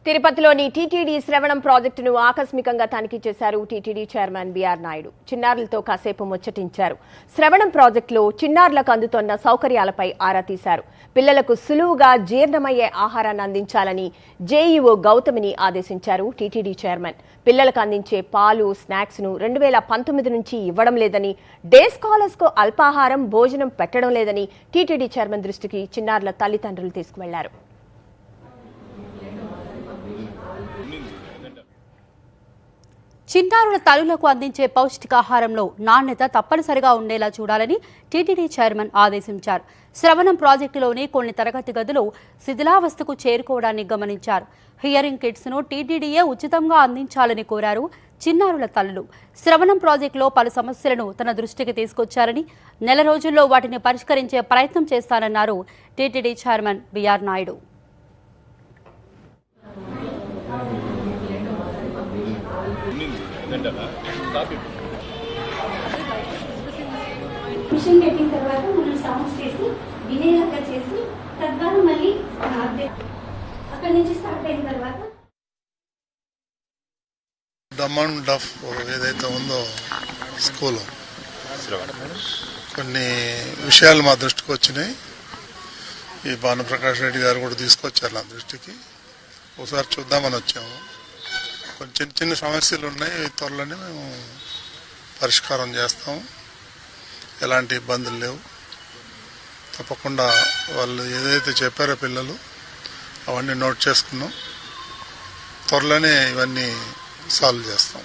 తిరుపతిలోని టీటీడీ శ్రవణం ప్రాజెక్టును ఆకస్మికంగా తనిఖీ చేశారు టీటీడీ చైర్మన్ బీఆర్ నాయుడు. చిన్నారులతో కాసేపు ముచ్చటించారు. శ్రవణం ప్రాజెక్టులో చిన్నారులకు అందుతున్న సౌకర్యాలపై ఆరా తీశారు. పిల్లలకు సులువుగా జీర్ణమయ్యే ఆహారాన్ని అందించాలని జేఈఓ గౌతమిని ఆదేశించారు టీటీడీ చైర్మన్. పిల్లలకు అందించే పాలు, స్నాక్స్ ను 2019 నుంచి ఇవ్వడం లేదని, డే స్కాలర్స్ కు అల్పాహారం, భోజనం పెట్టడం లేదని టీటీడీ చైర్మన్ దృష్టికి చిన్నారుల తల్లిదండ్రులు తీసుకువెళ్లారు. చిన్నారుల తల్లులకు అందించే పౌష్టికాహారంలో నాణ్యత తప్పనిసరిగా ఉండేలా చూడాలని టీటీడీ చైర్మన్ ఆదేశించారు. శ్రవణం ప్రాజెక్టులోని కొన్ని తరగతి గదులు శిథిలావస్థకు చేరుకోవడాన్ని గమనించారు. హియరింగ్ కిట్స్ ను టీటీడీయే ఉచితంగా అందించాలని కోరారు చిన్నారుల తల్లులు. శ్రవణం ప్రాజెక్టులో పలు సమస్యలను తన దృష్టికి తీసుకొచ్చారని, నెల రోజుల్లో వాటిని పరిష్కరించే ప్రయత్నం చేస్తానన్నారు టీటీడీ చైర్మన్ బీఆర్ నాయుడు. మిషన్ పెట్టిన తర్వాత మనం సౌండ్స్ చేసి వినేలాగా చేసి తద్వారా మళ్ళీ అక్కడి నుంచి స్టార్ట్ అయిన తర్వాత అమౌంట్ ఆఫ్ ఏదైతే ఉందో స్కూల్ కొన్ని విషయాలు మా దృష్టికి వచ్చినాయి. ఈ భానుప్రకాష్ రెడ్డి గారు కూడా తీసుకొచ్చారు నా దృష్టికి. ఒకసారి చూద్దామని వచ్చాము. కొన్ని చిన్న చిన్న సమస్యలు ఉన్నాయి. త్వరలోనే మేము పరిష్కారం చేస్తాము. ఎలాంటి ఇబ్బందులు లేవు. తప్పకుండా వాళ్ళు ఏదైతే చెప్పారో పిల్లలు అవన్నీ నోట్ చేసుకున్నాం. త్వరలోనే ఇవన్నీ సాల్వ్ చేస్తాం.